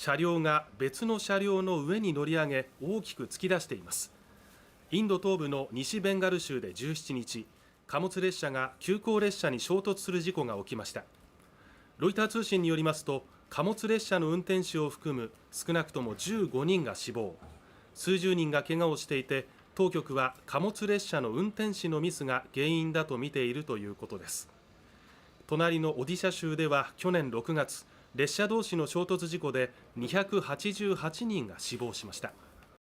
車両が別の車両の上に乗り上げ大きく突き出しています。インド東部の西ベンガル州で17日、貨物列車が急行列車に衝突する事故が起きました。ロイター通信によりますと、貨物列車の運転手を含む少なくとも15人が死亡、数十人が怪我をしていて、当局は貨物列車の運転士のミスが原因だと見ているということです。隣のオディシャ州では去年6月、列車同士の衝突事故で288人が死亡しました。